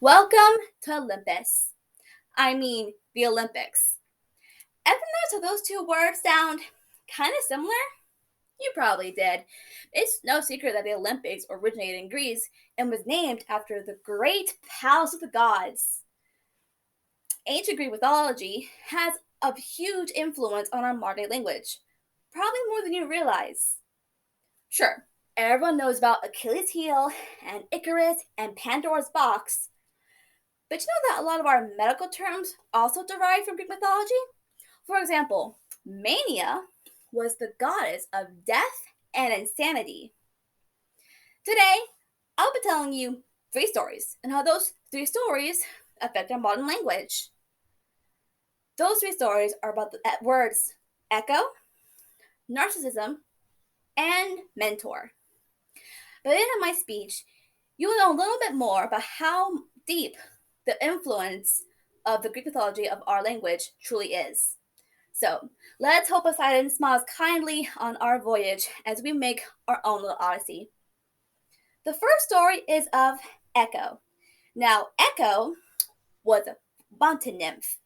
Welcome to Olympus. I mean, the Olympics. Ever notice how those two words sound kind of similar? You probably did. It's no secret that the Olympics originated in Greece and was named after the great palace of the gods. Ancient Greek mythology has a huge influence on our modern day language, probably more than you realize. Sure, everyone knows about Achilles' heel and Icarus and Pandora's box, but you know that a lot of our medical terms also derive from Greek mythology? For example, Mania was the goddess of death and insanity. Today, I'll be telling you three stories and how those three stories affect our modern language. Those three stories are about the words echo, narcissism, and mentor. By the end of my speech, you will know a little bit more about how deep the influence of the Greek mythology of our language truly is. So let's hope Poseidon smiles kindly on our voyage as we make our own little odyssey. The first story is of Echo. Now, Echo was a mountain nymph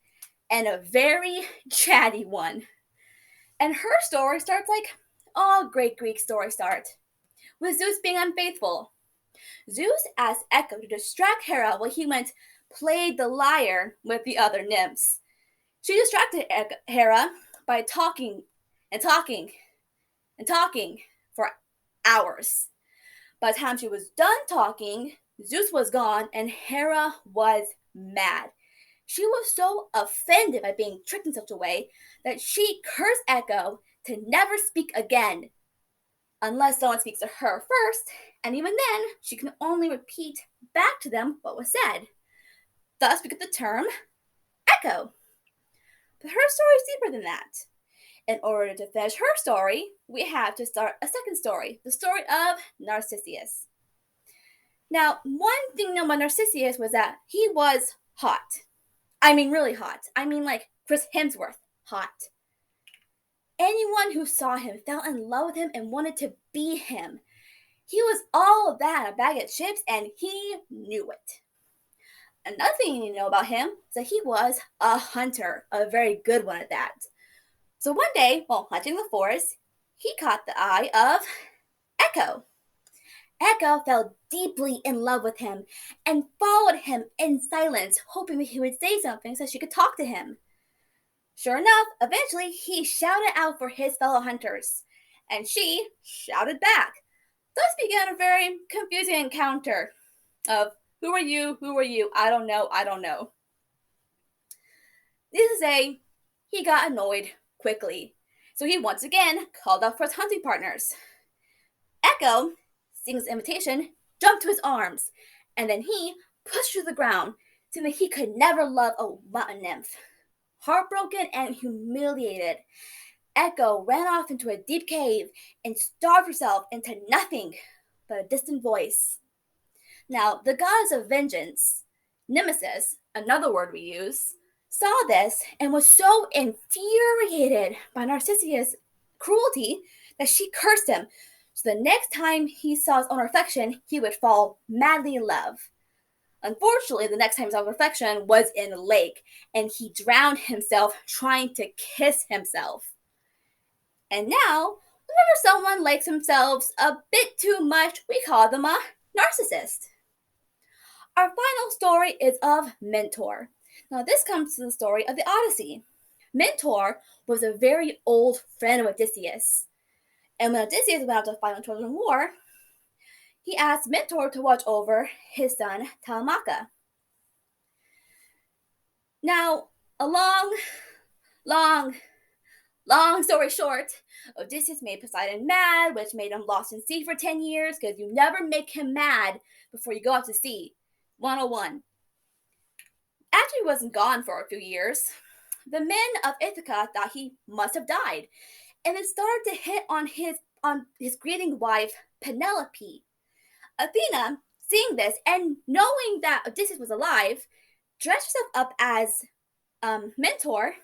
and a very chatty one. And her story starts like all great Greek stories start, with Zeus being unfaithful. Zeus asked Echo to distract Hera while he went played the lyre with the other nymphs. She distracted Hera by talking and talking and talking for hours. By the time she was done talking, Zeus was gone and Hera was mad. She was so offended by being tricked in such a way that she cursed Echo to never speak again, unless someone speaks to her first, and even then, she can only repeat back to them what was said. Thus, we get the term echo. But her story is deeper than that. In order to finish her story, we have to start a second story, the story of Narcissus. Now, one thing known about Narcissus was that he was hot. I mean, really hot. I mean, like Chris Hemsworth hot. Anyone who saw him fell in love with him and wanted to be him. He was all of that in a bag of chips, and he knew it. Another thing you know about him is that he was a hunter, a very good one at that. So one day, while hunting the forest, he caught the eye of Echo. Echo fell deeply in love with him and followed him in silence, hoping that he would say something so she could talk to him. Sure enough, eventually he shouted out for his fellow hunters, and she shouted back. Thus began a very confusing encounter of who are you, who are you, I don't know, I don't know. Needless to say, he got annoyed quickly, so he once again called out for his hunting partners. Echo, seeing his invitation, jumped to his arms, and then he pushed to the ground, saying that he could never love a mountain nymph. Heartbroken and humiliated, Echo ran off into a deep cave and starved herself into nothing but a distant voice. Now, the goddess of vengeance, Nemesis, another word we use, saw this and was so infuriated by Narcissus' cruelty that she cursed him. So the next time he saw his own reflection, he would fall madly in love. Unfortunately, the next time he saw his reflection was in a lake, and he drowned himself trying to kiss himself. And now, whenever someone likes themselves a bit too much, we call them a narcissist. Our final story is of Mentor. Now, this comes to the story of the Odyssey. Mentor was a very old friend of Odysseus. And when Odysseus went out to fight on Trojan War, he asked Mentor to watch over his son Telemachus. Now, a long, long story short, Odysseus made Poseidon mad, which made him lost in sea for 10 years, because you never make him mad before you go out to sea. 101. After he wasn't gone for a few years, the men of Ithaca thought he must have died, and then started to hit on his grieving wife Penelope. Athena, seeing this and knowing that Odysseus was alive, dressed herself up as Mentor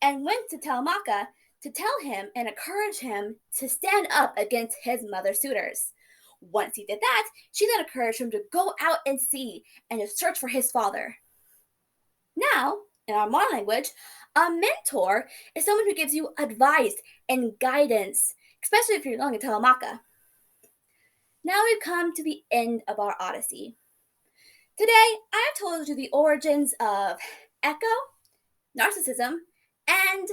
and went to Telemachus to tell him and encourage him to stand up against his mother's suitors. Once he did that, she then encouraged him to go out and see and to search for his father. Now, in our modern language, a mentor is someone who gives you advice and guidance, especially if you're going to Telemachus. Now we've come to the end of our Odyssey. Today, I have told you the origins of Echo, narcissism, and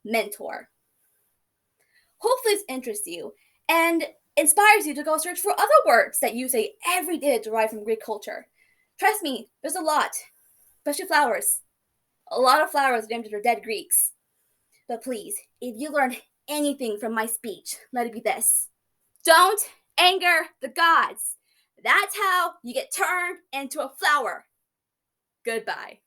mentor. Hopefully, this interests you and inspires you to go search for other words that you say every day derived from Greek culture. Trust me, there's a lot, especially flowers. A lot of flowers named after dead Greeks. But please, if you learned anything from my speech, let it be this: don't anger the gods. That's how you get turned into a flower. Goodbye.